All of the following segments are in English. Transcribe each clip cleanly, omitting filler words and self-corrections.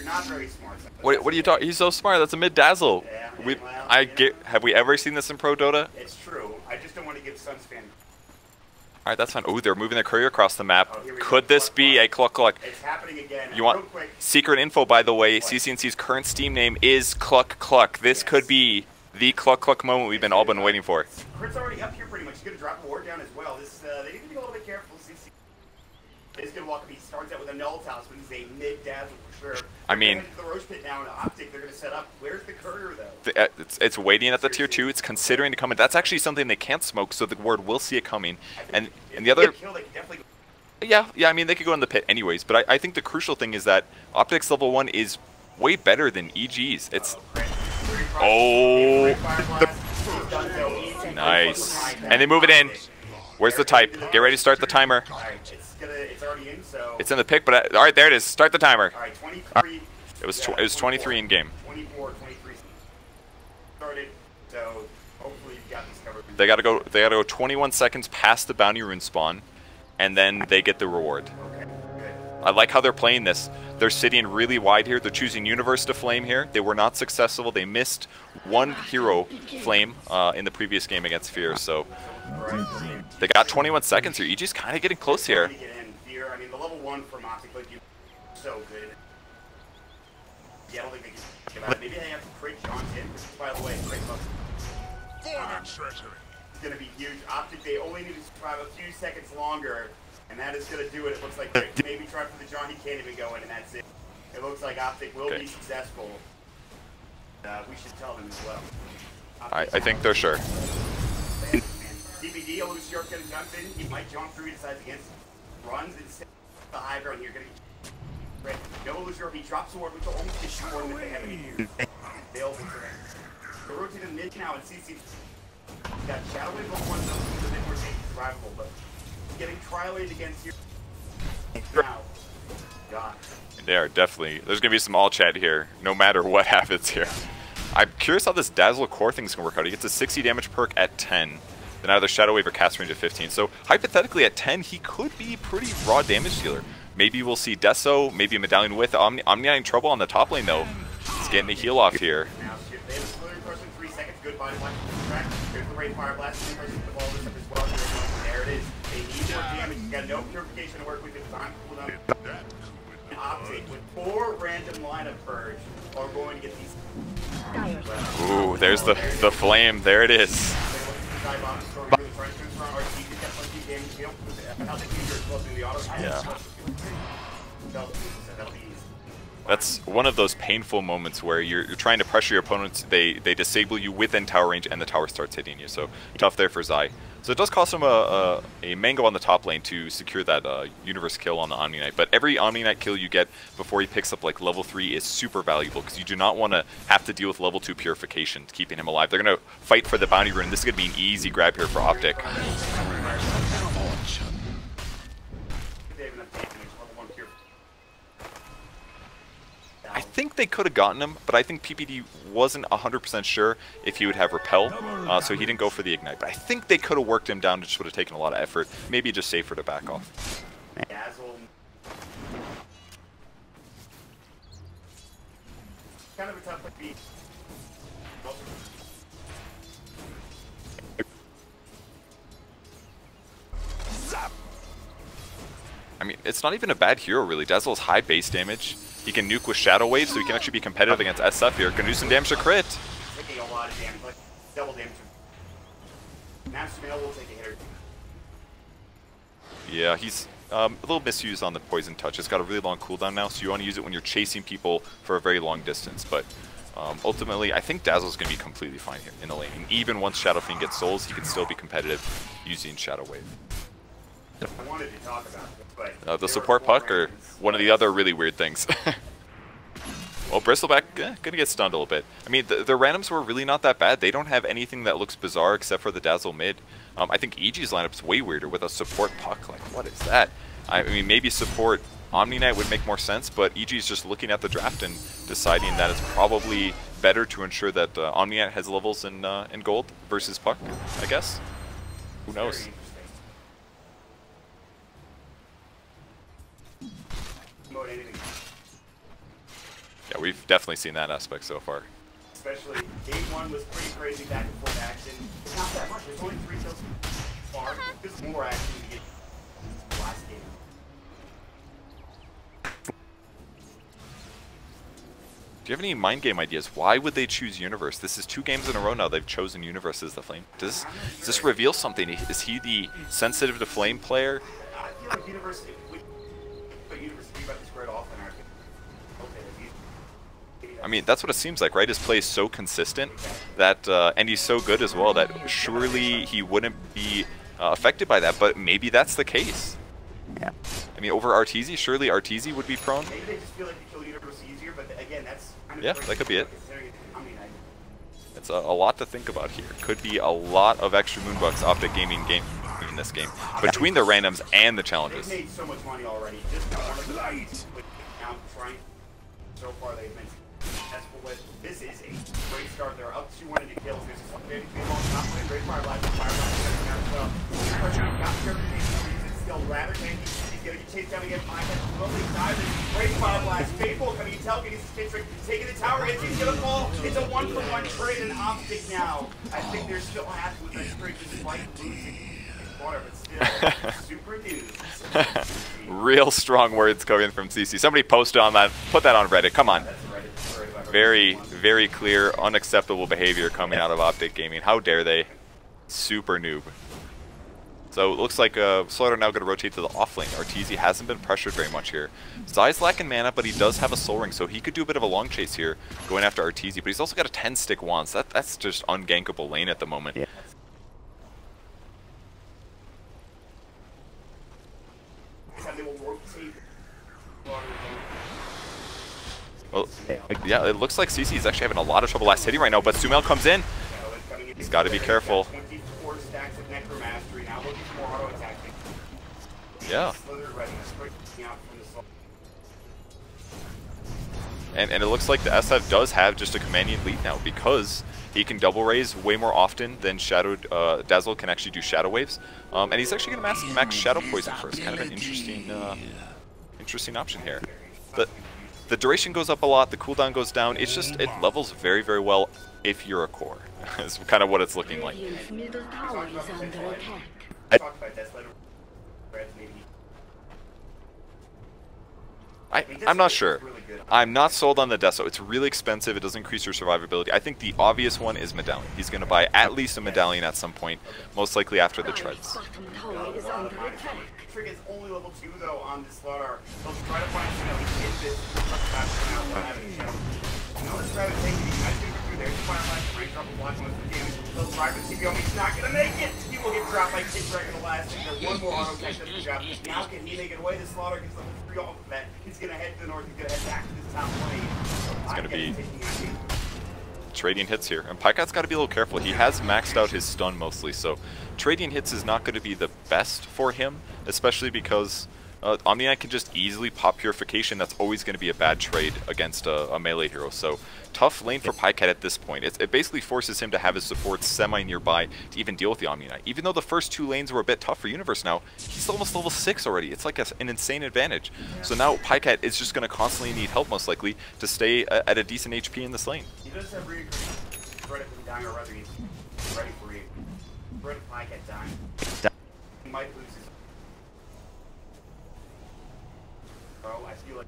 you're not very smart. What are you talking? He's so smart. That's a mid dazzle. Yeah, Have we ever seen this in Pro Dota? It's true. I just don't want to give Suns fan. All right, that's fine. Oh, they're moving their courier across the map. Oh, Could this be a Cluck Cluck? It's happening again. You want secret info, by the way. CCNC's current Steam name is Cluck Cluck. This could be the Cluck Cluck moment we've all been waiting for. Crit's already up here pretty much. He's going to drop a ward down as well. They need to be a little bit careful. CC is going to walk up. He starts out with a null talisman. He's a mid dazzle for sure. I mean, the Roche pit now in Optic. They're going to set up. Where's the courier though? It's waiting at the tier 2. It's considering to come in. That's actually something they can't smoke, so the ward will see it coming. And the other. Yeah. I mean, they could go in the pit anyways. But I think the crucial thing is that Optic's level 1 is way better than EG's. It's. Oh. Nice. And they move it in. Where's the type? Get ready to start the timer. It's already in, so. It's in the pick, but all right, there it is. Start the timer. All right, 23. It was 23 in game. 24, 23. Started, so hopefully you've got this covered. They gotta go 21 seconds past the bounty rune spawn, and then they get the reward. Okay, good. I like how they're playing this. They're sitting really wide here. They're choosing Universe to flame here. They were not successful. They missed one hero flame in the previous game against Fear, so they got 21 seconds here. EG's kind of getting close here. I mean, the level 1 from Optic, like, so good. Yeah, I don't think they can give out. Maybe they have to crit John's in, which is, by the way, crit it's going to be huge. Optic, they only need to survive a few seconds longer, and that is going to do it. It looks like maybe try for the John, he can't even go in, and that's it. It looks like Optic will be successful. We should tell them as well. I think they're sure. DBD, a loose short gonna jump in. He might jump through, he decides against. Runs instead of the high ground here. Gonna no illusion. He drops a ward, which will almost get more than they have any use. They'll be correct. They're rotating mid now, and CC got Shadow Wave level 1, so then we're taking survivable, but getting trial-aid against here now. God. They are definitely. There's gonna be some all chat here, no matter what happens here. I'm curious how this Dazzle Core thing's gonna work out. He gets a 60 damage perk at 10. Then either Shadow Wave or Cast Range at 15. So hypothetically at 10, he could be pretty raw damage dealer. Maybe we'll see Deso, maybe a Medallion with Omni in trouble on the top lane though. He's getting a heal off here. Now they have a clear person, 3 seconds, good body blast track. There's the Ray Fire Blast, the person with all this up as well. There it is. They need more damage. He's got no purification to work with. It's on cooldown. Optic with 4 random lineup purge are going to get these. Ooh, there's the flame. There it is. Yeah. That's one of those painful moments where you're trying to pressure your opponents. They disable you within tower range, and the tower starts hitting you. So tough there for Zai. So it does cost him a mango on the top lane to secure that universe kill on the Omni Knight. But every Omni Knight kill you get before he picks up like level 3 is super valuable because you do not want to have to deal with level 2 purification keeping him alive. They're going to fight for the bounty rune. This is going to be an easy grab here for Optic. I think they could have gotten him, but I think PPD wasn't 100% sure if he would have Repel, so he didn't go for the Ignite. But I think they could have worked him down. It just would have taken a lot of effort. Maybe just safer to back off. Kind of a tough beat. I mean, it's not even a bad hero, really. Dazzle's high base damage. He can nuke with Shadow Wave, so he can actually be competitive against SF here. Can do some damage to crit. Taking a lot of damage, like double damage. Now Smell will take a hit or two. Yeah, he's a little misused on the Poison Touch. It's got a really long cooldown now, so you want to use it when you're chasing people for a very long distance. But ultimately, I think Dazzle's going to be completely fine here in the lane. And even once Shadow Fiend gets souls, he can still be competitive using Shadow Wave. I wanted to talk about it, but the support puck or one of the other really weird things. Well, Bristleback gonna get stunned a little bit. I mean, the randoms were really not that bad. They don't have anything that looks bizarre except for the Dazzle mid. I think EG's lineup's way weirder with a support puck. Like, what is that? I mean, maybe support Omni Knight would make more sense, but EG's just looking at the draft and deciding that it's probably better to ensure that Omni Knight has levels in gold versus puck, I guess. Who knows? we've definitely seen that aspect so far. Especially game 1 was pretty crazy back and forth action. It's not that much. There's only 3 kills far. There's more action to get last game. Do you have any mind game ideas? Why would they choose Universe? This is 2 games in a row now they've chosen Universe as the Flame. Does this reveal something? Is he the sensitive to Flame player? I feel like Universe, but Universe be about this great often. I mean, that's what it seems like, right? His play is so consistent that, and he's so good as well, that surely he wouldn't be affected by that, but maybe that's the case. Yeah. I mean, over Arteezy, surely Arteezy would be prone. Maybe they just feel like they kill Universe easier, but again, that's kind of yeah, that could be it. I mean, It's a lot to think about here. Could be a lot of extra moonbucks Optic Gaming in this game, between the randoms and the challenges. They've made so much money already. Just one of the now trying. So far, they've been successful with. This is a great start. They're up 200 kills. This is something very big on top of a great fire blast. As well. It's still rather tanky. He's going to get chased down again. Slowly diving. Great fire blast. Faithful coming. You tell me he's taking the tower hits. He's going to fall. It's a 1-for-1 trade in Optic now. I think they're still happy with that trade despite losing. But still, super news. Real strong words coming from CC. Somebody posted on that. Put that on Reddit. Come on. Very, very clear, unacceptable behavior coming out of Optic Gaming. How dare they? Super noob. So it looks like Slaughter now going to rotate to the off lane. Arteezy hasn't been pressured very much here. Zai's lacking mana, but he does have a Soul Ring, so he could do a bit of a long chase here, going after Arteezy. But he's also got a 10-stick wand, so that's just ungankable lane at the moment. Yeah. Well, yeah, it looks like CC is actually having a lot of trouble last hitting right now, but Sumail comes in. He's got to be careful. Yeah. And it looks like the SF does have just a commanding lead now because he can double raise way more often than Dazzle can actually do Shadow Waves. And he's actually going to max Shadow Poison first. Kind of an interesting option here. The duration goes up a lot, the cooldown goes down. It's just, it levels very, very well if you're a core. It's kind of what it's looking like. I'm not sure. I'm not sold on the Deso. It's really expensive. It does increase your survivability. I think the obvious one is Medallion. He's going to buy at least a Medallion at some point, most likely after the treads. Trick is only level 2 though on this Slaughter. They'll try to find this. Let's try to take it. Nice thing through there. He's fire blast, range drop, block most of the damage. They'll drive the TPO. He's not going to make it. He will get dropped like Kid Drake in the last thing. There's one more auto tech doesn't drop. Now can he make it away? The Slaughter gets level 3 off of that. He's going to head to the north. He's going to head back to this top lane. It's going to be trading hits here. And Pykat's got to be a little careful. He has maxed out his stun mostly, so trading hits is not going to be the best for him, especially because Omni-Knight can just easily pop Purification. That's always going to be a bad trade against a melee hero. So tough lane for Pycat at this point. It basically forces him to have his support semi-nearby to even deal with the Omni-Knight. Even though the first 2 lanes were a bit tough for Universe now, he's almost level 6 already. It's like an insane advantage. So now Pycat is just going to constantly need help, most likely, to stay at a decent HP in this lane. He does have ready for dying, or rather he's ready for you. Ready for Pycat dying. He might lose his... Bro, I feel like...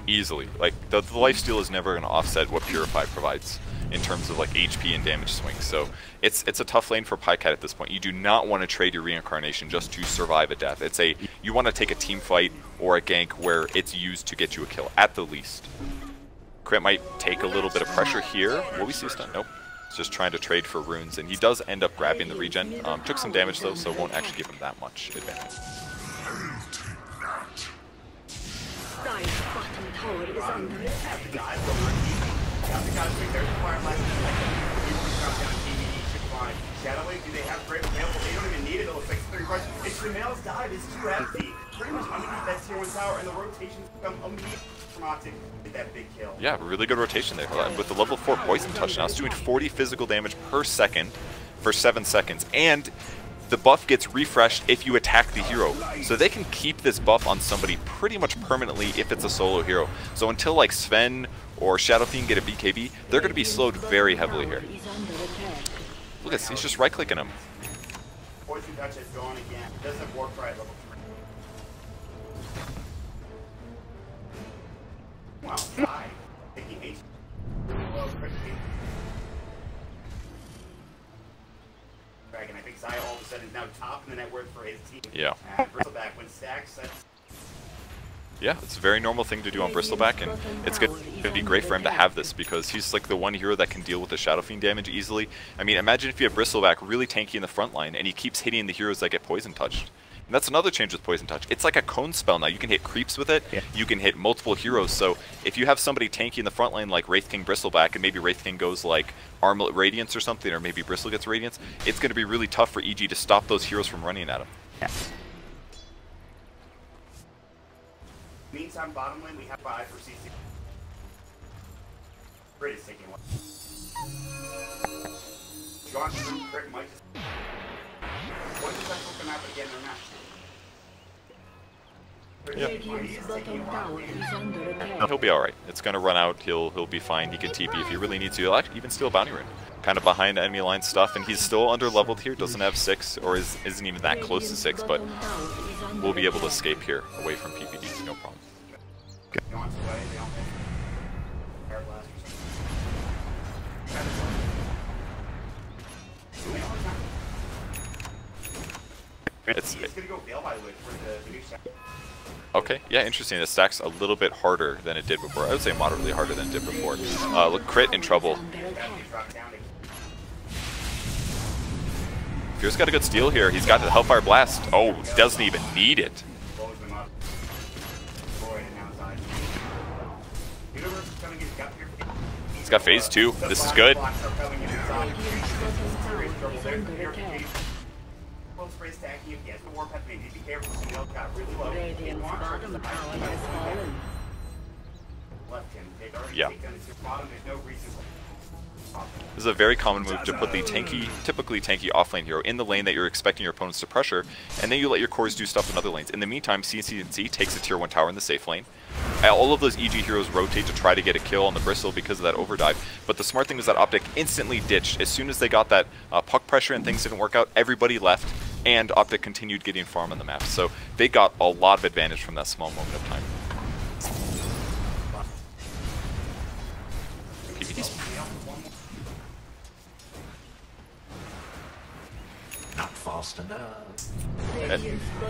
Easily. Like, the lifesteal is never going to offset what Purify provides in terms of like HP and damage swings. So it's a tough lane for Pycat at this point. You do not want to trade your reincarnation just to survive a death. You want to take a team fight or a gank where it's used to get you a kill at the least. Crit might take a little bit of pressure here. Will we see a stun? Nope. He's just trying to trade for runes, and he does end up grabbing the regen. Took some damage though, so it won't actually give him that much advantage. Shadow Wave, do they have great available? They don't even need it. It looks like 3 cards. It's Sumail's dive is too empty. Pretty much underneath that tier 1 tower, and the rotations become immediate from Optic with that big kill. Yeah, really good rotation there. With the level 4 poison touch now, it's doing 40 physical damage per second for 7 seconds. And the buff gets refreshed if you attack the hero. So they can keep this buff on somebody pretty much permanently if it's a solo hero. So until like Sven or Shadow Fiend get a BKB, they're going to be slowed very heavily here. Look at this, he's just right-clicking him. Poison touch is gone again. Doesn't have Warcraft level 3. Wow, Sai. Taking H. Dragon, I think Sai all of a sudden is now top in the net worth for his team. Yeah. Bristleback, when Stack sets. Yeah, it's a very normal thing to do on Bristleback, and it's going to be great for him to have this because he's like the one hero that can deal with the Shadow Fiend damage easily. I mean, imagine if you have Bristleback really tanky in the front line and he keeps hitting the heroes that get poison touched. And that's another change with Poison Touch. It's like a cone spell now. You can hit creeps with it. Yeah. You can hit multiple heroes. So if you have somebody tanky in the front line like Wraith King Bristleback, and maybe Wraith King goes like Armlet Radiance or something, or maybe Bristle gets Radiance, it's going to be really tough for EG to stop those heroes from running at him. Yeah. Meantime, bottom lane, we have 5 for CC. Crit is taking one. Johnson, Crit might just... What does that come out again or not? Yep. He'll be alright. It's going to run out. He'll be fine. He can TP if he really needs to. He'll actually even steal Bounty Rune. Kind of behind enemy line stuff, and he's still under leveled here. Doesn't have 6, or isn't even that close to 6, but we'll be able to escape here away from PPD. No problem. Okay, yeah, interesting. It stacks a little bit harder than it did before. I would say moderately harder than it did before. Look, Crit in trouble. Fear's got a good steal here. He's got the Hellfire Blast. Oh, doesn't even need it. He's got phase 2. This is good. Yeah. This is a very common move to put the typically tanky offlane hero in the lane that you're expecting your opponents to pressure, and then you let your cores do stuff in other lanes. In the meantime, CNC takes a tier 1 tower in the safe lane. All of those EG heroes rotate to try to get a kill on the Bristle because of that overdive, but the smart thing was that Optic instantly ditched. As soon as they got that puck pressure and things didn't work out, everybody left, and Optic continued getting farm on the map. So they got a lot of advantage from that small moment of time. PPD's not fast enough.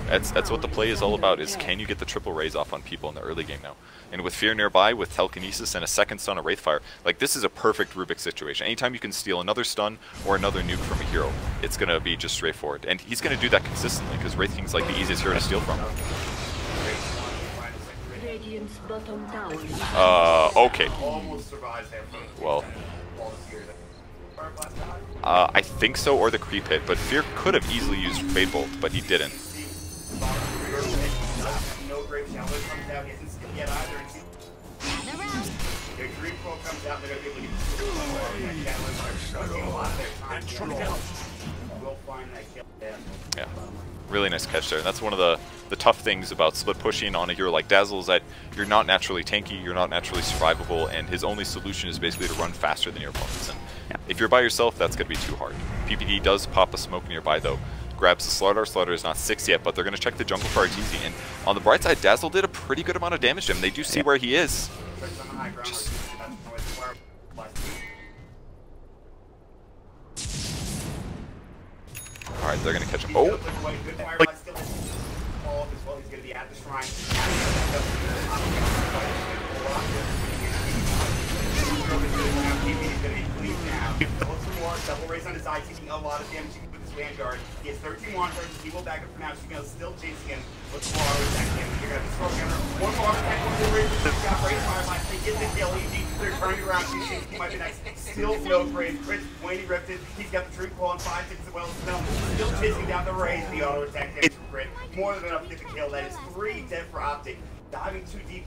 That's what the play is all about, is can you get the triple raise off on people in the early game now. And with Fear nearby, with Telekinesis and a second stun of Wraithfire, like this is a perfect Rubik situation. Anytime you can steal another stun or another nuke from a hero, it's going to be just straightforward. And he's going to do that consistently because Wraith King's like the easiest hero to steal from. Okay. Well, I think so, or the creep hit, but Fear could have easily used Fade Bolt, but he didn't. Yeah, really nice catch there. That's one of the tough things about split pushing on a hero like Dazzle is that you're not naturally tanky, you're not naturally survivable, and his only solution is basically to run faster than your opponents. And if you're by yourself, that's going to be too hard. PPD does pop a smoke nearby though, grabs the Slardar. Slardar is not 6 yet, but they're going to check the jungle for RTZ, and on the bright side, Dazzle did a pretty good amount of damage to him. They do see where he is. Alright, they're going to catch him. Oh! Double race on his eye, taking a lot of damage with his Vanguard. He has 13 Wanderers, he will back up for now, Shigano's still chasing him. Looks for auto attack him. You're gonna have to stroke counter. One more auto attack, one more race. He's got Raise Fire Blast, they get the kill. They're turning around, he might be nice. Still no Raise, Crit, Wayne rifted. He's got the True Claw on 5 ticks as well as Snell. Still chasing down the Raise, the auto attack damage from Crit. More than enough to get the kill. That is 3 dead for Optic. Diving too deep.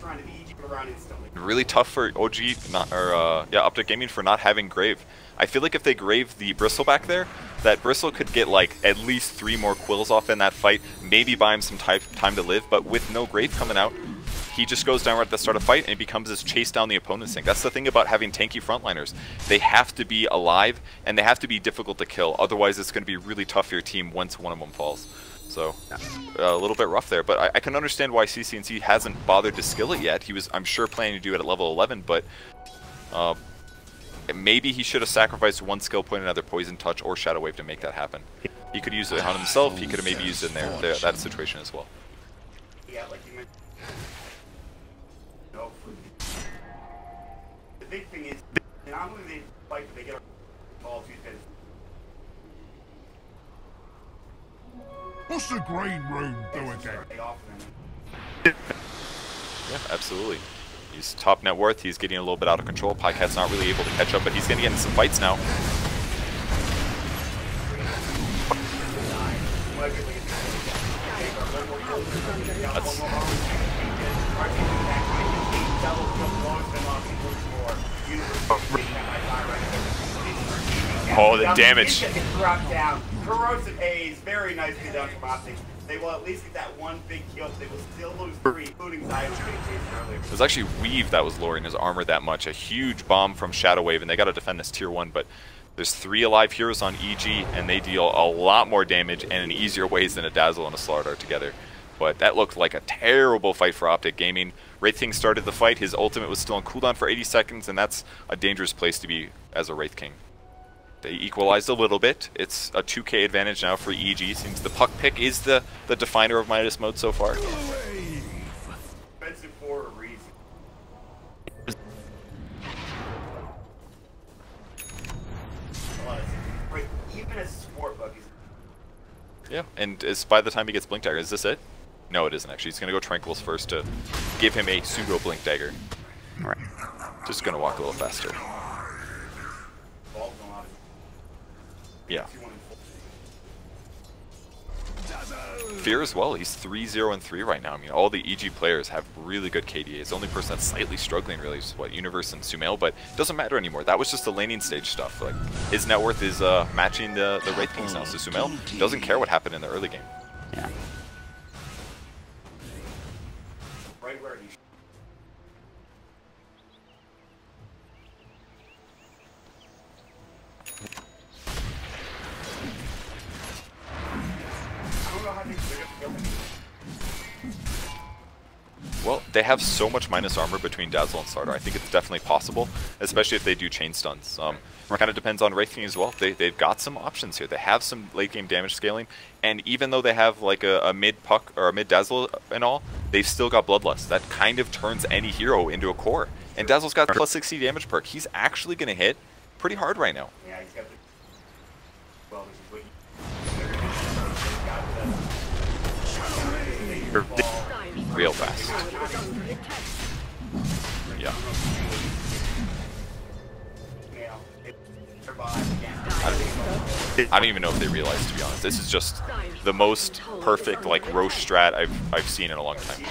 trying to be around instantly. Really tough for OG, yeah, Optic Gaming for not having Grave. I feel like if they Grave the Bristleback there, that Bristle could get like at least 3 more quills off in that fight, maybe buy him some time to live, but with no Grave coming out, he just goes down right at the start of the fight and it becomes this chase down the opponent's thing. That's the thing about having tanky frontliners. They have to be alive and they have to be difficult to kill, otherwise it's going to be really tough for your team once one of them falls. So, a little bit rough there, but I can understand why CCNC hasn't bothered to skill it yet. He was, I'm sure, planning to do it at level 11, but maybe he should have sacrificed 1 skill point, another Poison Touch, or Shadow Wave to make that happen. He could use it on himself, he could have maybe used it in that situation as well. Yeah, like you mentioned. No, the big thing is, not only they fight, but they get all 2 pins. What's the green room doing again? Yeah, absolutely. He's top net worth, he's getting a little bit out of control. Pycat's not really able to catch up, but he's going to get into some fights now. Oh, the damage. Corrosive Haze, very nicely done from Optic. They will at least get that 1 big kill, but they will still lose 3, including Zion earlier. It was actually Weave that was lowering his armor that much. A huge bomb from Shadow Wave, and they got to defend this tier 1, but there's 3 alive heroes on EG, and they deal a lot more damage and in easier ways than a Dazzle and a Slardar together. But that looked like a terrible fight for Optic Gaming. Wraith King started the fight, his ultimate was still on cooldown for 80 seconds, and that's a dangerous place to be as a Wraith King. They equalized a little bit. It's a 2k advantage now for EG. Seems the puck pick is the definer of Midas mode so far. Expensive for a reason. Even a support bug is. Yeah, and by the time he gets Blink Dagger, is this it? No, it isn't actually. He's going to go Tranquils first to give him a pseudo Blink Dagger. Alright. Just going to walk a little faster. Yeah. Fear as well, he's 3-0-3 right now. I mean, all the EG players have really good KDAs. The only person that's slightly struggling really is, what, Universe and Sumail, but it doesn't matter anymore. That was just the laning stage stuff. Like, his net worth is matching the Wraith Kings now, so Sumail doesn't care what happened in the early game. Yeah. Right where he Well, they have so much minus armor between Dazzle and Slardar. I think it's definitely possible, especially if they do chain stuns. Kind of depends on Wraith King as well. They've got some options here. They have some late game damage scaling, and even though they have like a mid puck or a mid Dazzle and all, they've still got Bloodlust. That kind of turns any hero into a core. And Dazzle's got plus 60 damage perk. He's actually going to hit pretty hard right now. Yeah, he's got the. Well, Real fast. Yeah. I don't even know if they realize, to be honest. This is just the most perfect like Roche strat I've seen in a long time.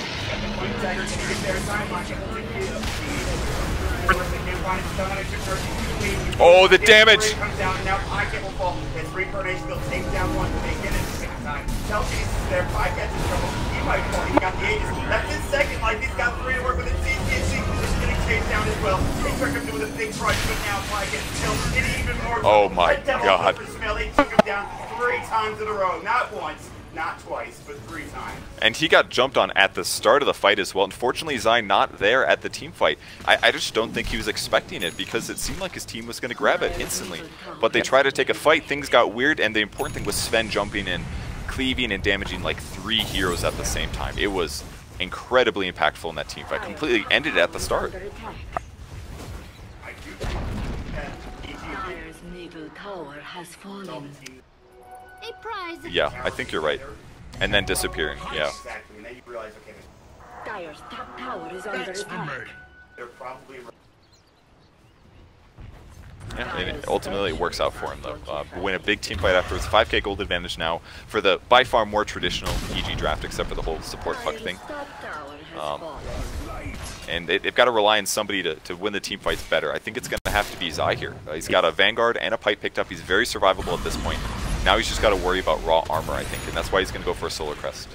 Oh, the damage! That's his second life. He's got 3 to work with. CCNC is getting chased down as well. They took him with a big rush, but now Pike gets killed. And even more. Oh my God! They took him down 3 times in a row. Not once, not twice, but 3 times. And he got jumped on at the start of the fight as well. Unfortunately, Zai not there at the team fight. I just don't think he was expecting it because it seemed like his team was going to grab it instantly. But they tried to take a fight. Things got weird, and the important thing was Sven jumping in, cleaving and damaging like 3 heroes at the same time. It was incredibly impactful in that team fight. Completely ended it at the start. Yeah, I think you're right. And then disappearing, yeah. Dire's top tower is under attack. Yeah, and ultimately it works out for him though. Win a big team fight afterwards. 5k gold advantage now for the by far more traditional EG draft, except for the whole support fuck thing. And they've got to rely on somebody to win the team fights better. I think it's going to have to be Zai here. He's got a Vanguard and a Pipe picked up. He's very survivable at this point. Now he's just got to worry about raw armor, I think, and that's why he's going to go for a Solar Crest.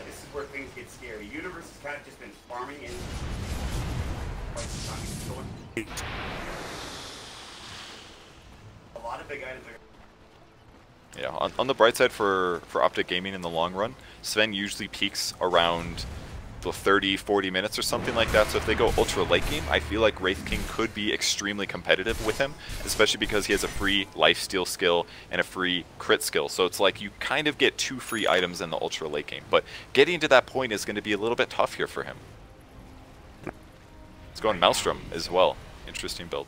This is where things get scary. Universe has kind of just been farming in. A lot of big items are. Yeah, on the bright side for Optic Gaming in the long run, Sven usually peaks around the 30-40 minutes or something like that. So if they go ultra late game, I feel like Wraith King could be extremely competitive with him, especially because he has a free lifesteal skill and a free crit skill. So it's like you kind of get 2 free items in the ultra late game. But getting to that point is going to be a little bit tough here for him. Let's go on Maelstrom as well. Interesting build.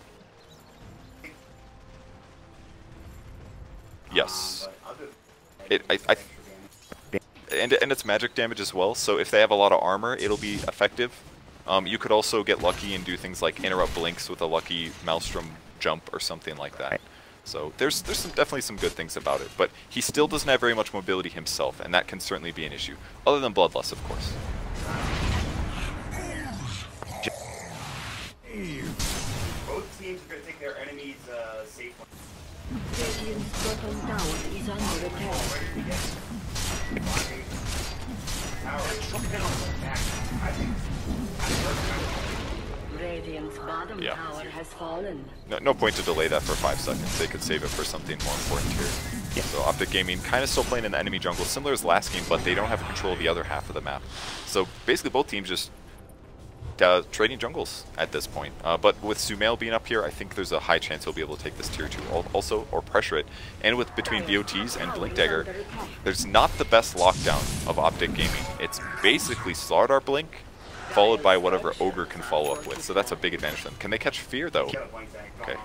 Yes. And it's magic damage as well, so if they have a lot of armor, it'll be effective. You could also get lucky and do things like interrupt blinks with a lucky Maelstrom jump or something like that. So there's definitely some good things about it, but he still doesn't have very much mobility himself, and that can certainly be an issue. Other than Bloodlust, of course. Both teams are going to take their enemies safe. Radiant's bottom tower is under attack. Radiant's bottom tower has fallen. No point to delay that for 5 seconds. They could save it for something more important here. Yeah. So Optic Gaming kind of still playing in the enemy jungle, similar as last game, but they don't have control of the other half of the map. So basically both teams just trading jungles at this point. But with Sumail being up here, I think there's a high chance he'll be able to take this tier 2 also, or pressure it. And with between BOTs and Blink Dagger, there's not the best lockdown of Optic Gaming. It's basically Slardar Blink, followed by whatever Ogre can follow up with. So that's a big advantage for them. Can they catch Fear, though? Okay.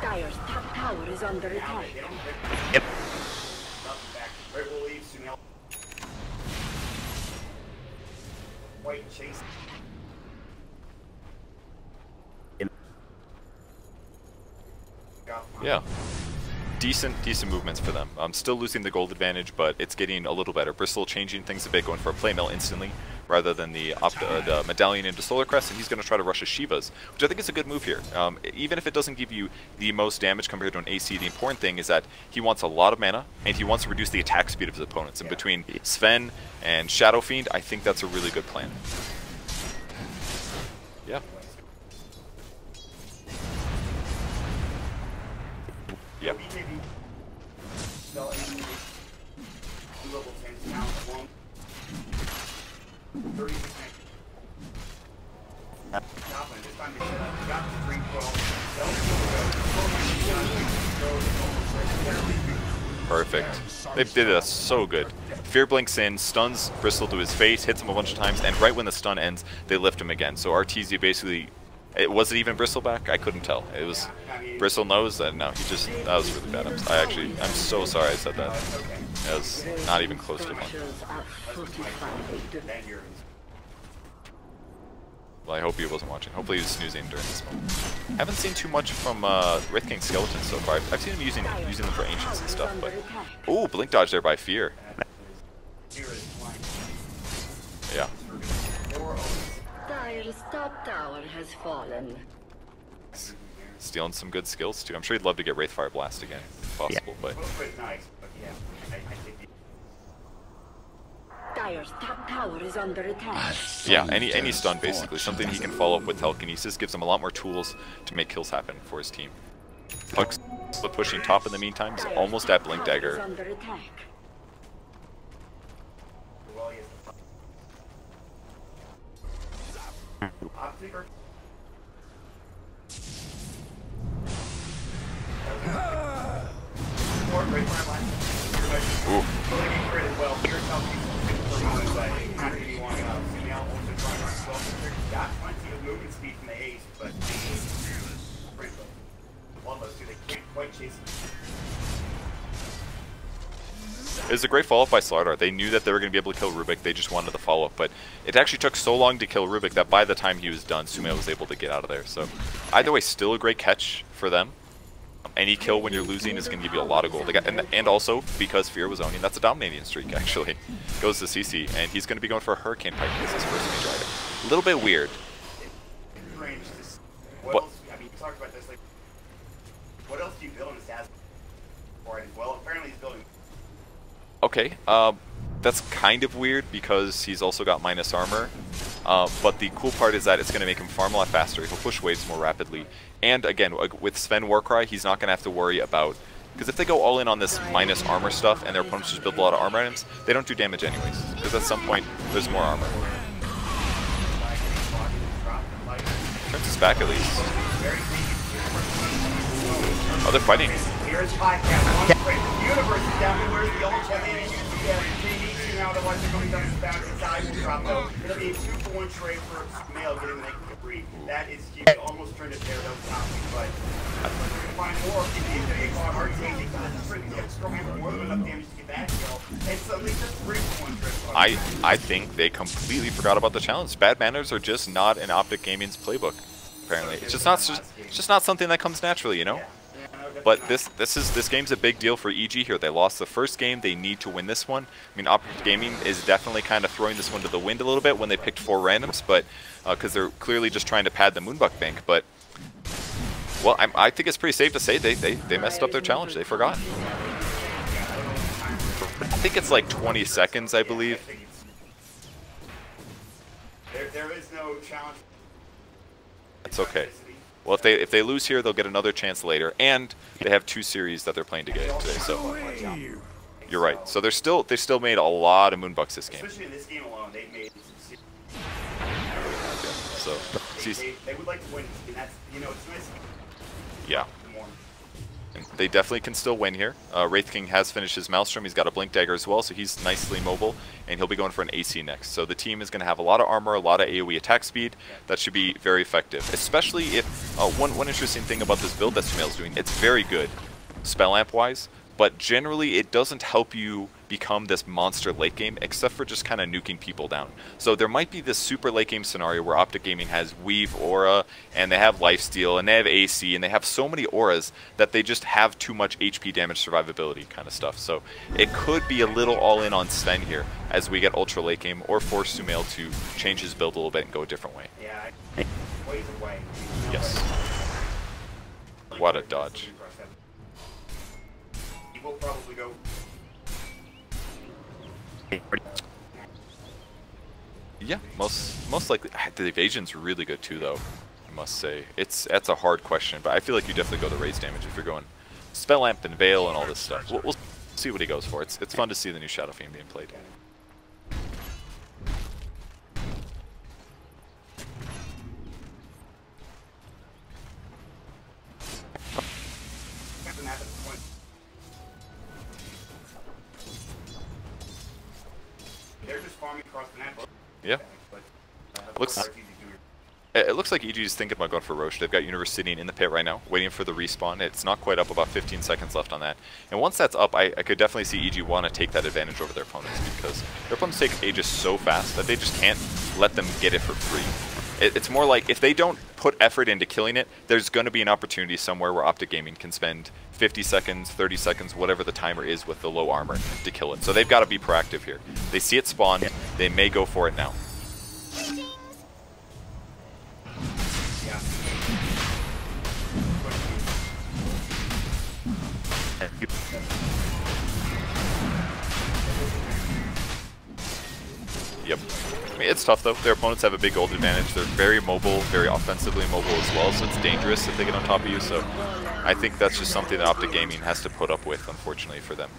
Dire's top tower is under attack. Yep. White chase. Yeah. Decent movements for them. Still losing the gold advantage, but it's getting a little better. Bristol changing things a bit, going for a play mill instantly, rather than the medallion into Solar Crest, and he's going to try to rush his Shivas, which I think is a good move here. Even if it doesn't give you the most damage compared to an AC, the important thing is that he wants a lot of mana, and he wants to reduce the attack speed of his opponents. And between Sven and Shadow Fiend, I think that's a really good plan. Yeah. Yep. Perfect. They did it so good. Fear blinks in, stuns Bristle to his face, hits him a bunch of times, and right when the stun ends, they lift him again. So RTZ basically... Was it even Bristle back? I couldn't tell. It was Bristle knows that. No, he just, that was really bad. I'm so sorry I said that. It was not even close to one. Well, I hope he wasn't watching. Hopefully he was snoozing during this moment. Haven't seen too much from Wraith King Skeletons so far. I've seen him using them for Ancients and stuff, but... Ooh, Blink Dodge there by Fear. Yeah. Dire's top tower has fallen. Stealing some good skills too. I'm sure he'd love to get Wraithfire Blast again, if possible, but... Dire's top tower is under attack. Yeah, any stun basically. Something he can follow up with Telekinesis gives him a lot more tools to make kills happen for his team. Puck's pushing top in the meantime. He's almost at Blink Dagger. Ooh. It was a great follow-up by Slardar. They knew that they were going to be able to kill Rubik. They just wanted the follow-up. But it actually took so long to kill Rubik that by the time he was done, Sumail was able to get out of there. So either way, still a great catch for them. Any kill when you're losing is going to give you a lot of gold. And also, because Fear was owning, that's a dominating streak, actually. Goes to CC, and he's going to be going for a Hurricane Pike as his first major item. A little bit weird. What else? I mean, you talked about this. Like, what else do you build in this asset? Well, apparently he's building. Okay, that's kind of weird because he's also got minus armor. But the cool part is that it's going to make him farm a lot faster. He'll push waves more rapidly. And again, with Sven Warcry, he's not going to have to worry about... Because if they go all in on this minus armor stuff and their opponents just build a lot of armor items, they don't do damage anyways. Because at some point, there's more armor. Turns his back at least. Oh, they're fighting. Here's Podcast. The universe is down there. Where's the old champion? Now the ones are going down the bounce inside will drop though. It'll be a 2-for-1 trade for Sumail getting the naked free. That is huge. Almost turned it there, that was Optic, but to find more of the games that get caught hard changing because it's pretty good. Strong hammer more than enough damage to get that kill. And suddenly just 3-for-1 trade. I think they completely forgot about the challenge. Bad manners are just not in Optic Gaming's playbook. Apparently, it's just not something that comes naturally, you know. But this game's a big deal for EG here. They lost the first game. They need to win this one. I mean, Optic Gaming is definitely kind of throwing this one to the wind a little bit when they picked 4 randoms, but because they're clearly just trying to pad the Moonbuck bank. But well, I think it's pretty safe to say they messed up their challenge. They forgot. I think it's like 20 seconds, I believe. There is no challenge. It's okay. Well, if they lose here, they'll get another chance later, and they have 2 series that they're playing today. So you're right. So they still made a lot of Moonbucks this game. Especially in this game alone, they made some. So they would like to win, and that's it's nice. Yeah. And they definitely can still win here. Wraith King has finished his Maelstrom. He's got a Blink Dagger as well, so he's nicely mobile, and he'll be going for an AC next. So the team is going to have a lot of armor, a lot of AoE attack speed. That should be very effective, especially if... one interesting thing about this build that Sumail's doing, it's very good spell amp-wise, but generally it doesn't help you become this monster late game, except for just kind of nuking people down. So there might be this super late game scenario where Optic Gaming has Weave, Aura, and they have Lifesteal, and they have AC, and they have so many auras that they just have too much HP damage survivability kind of stuff. So it could be a little all-in on Sven here as we get ultra late game, or force Sumail to change his build a little bit and go a different way. Yeah, ways away. Yes. What a dodge. He will probably go. Yeah, most likely. The evasion's really good too, though. I must say, that's a hard question, but I feel like you definitely go the raise damage if you're going Spell Amp and Veil and all this stuff. We'll see what he goes for. It's fun to see the new Shadow Fiend being played. They're just farming across the map. Yeah. It looks like EG is thinking about going for Roche. They've got Universe sitting in the pit right now, waiting for the respawn. It's not quite up, about 15 seconds left on that. And once that's up, I could definitely see EG want to take that advantage over their opponents, because their opponents take Aegis so fast that they just can't let them get it for free. It's more like, if they don't put effort into killing it, there's going to be an opportunity somewhere where Optic Gaming can spend 50 seconds, 30 seconds, whatever the timer is with the low armor to kill it. So they've got to be proactive here. They see it spawn, they may go for it now. Yep. I mean, it's tough though. Their opponents have a big gold advantage. They're very mobile, very offensively mobile as well, so it's dangerous if they get on top of you. So I think that's just something that Optic Gaming has to put up with, unfortunately, for them.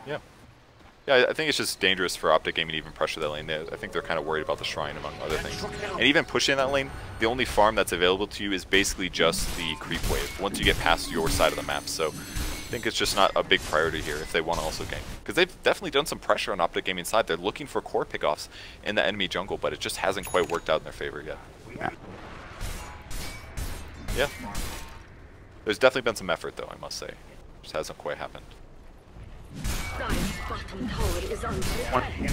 Yeah. Yeah, I think it's just dangerous for Optic Gaming to even pressure that lane. I think they're kind of worried about the Shrine, among other things. And even pushing that lane, the only farm that's available to you is basically just the creep wave, once you get past your side of the map. So think it's just not a big priority here if they want to also gank. Because they've definitely done some pressure on Optic Gaming side. They're looking for core pickoffs in the enemy jungle, but it just hasn't quite worked out in their favor yet. Yeah. There's definitely been some effort though, I must say. Just hasn't quite happened. Dire's bottom tower is under attack.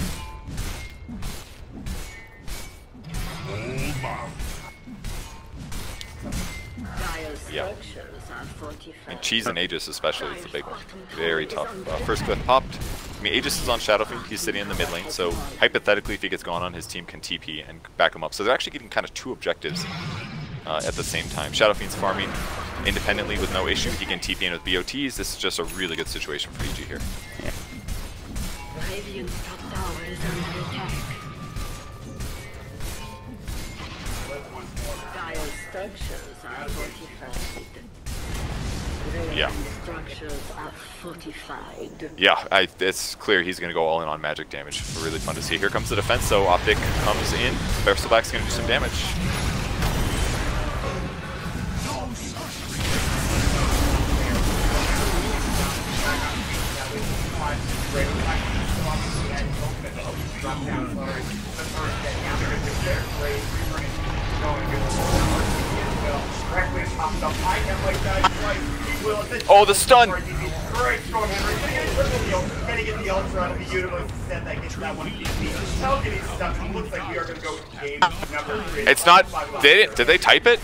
Dire's structures are fortified. And Cheese and Aegis especially is the big one. Very tough. First cliff popped. I mean, Aegis is on Shadowfiend. He's sitting in the mid lane, so hypothetically if he gets gone on, his team can TP and back him up. So they're actually getting kind of two objectives at the same time. Shadowfiend's farming independently with no issue. He can TP in with BOTs. This is just a really good situation for EG here. Radiant's top tower is under attack. Dire's structures are fortified. Yeah. Structures are fortified. Yeah, it's clear he's going to go all in on magic damage. Really fun to see. Here comes the defense, so Optic comes in. Bristleback's going to do some damage. Oh, the stun! It's not. Did they type it?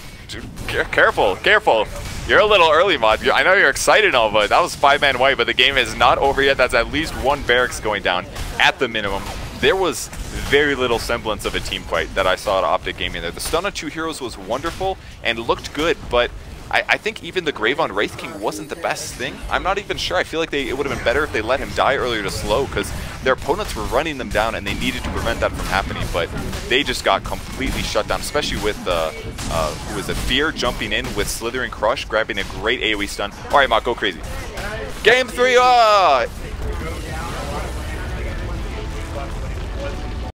Careful, careful. You're a little early, Mod. I know you're excited and all, but that was 5-man white, but the game is not over yet. That's at least one barracks going down at the minimum. There was very little semblance of a team fight that I saw at Optic Gaming there. The stun on 2 heroes was wonderful and looked good, but I think even the Grave on Wraith King wasn't the best thing. I'm not even sure. I feel like it would have been better if they let him die earlier to slow, because their opponents were running them down and they needed to prevent that from happening, but they just got completely shut down, especially with who was it, Fear jumping in with Slithering Crush, grabbing a great AoE stun. All right, Mott, go crazy. Game 3,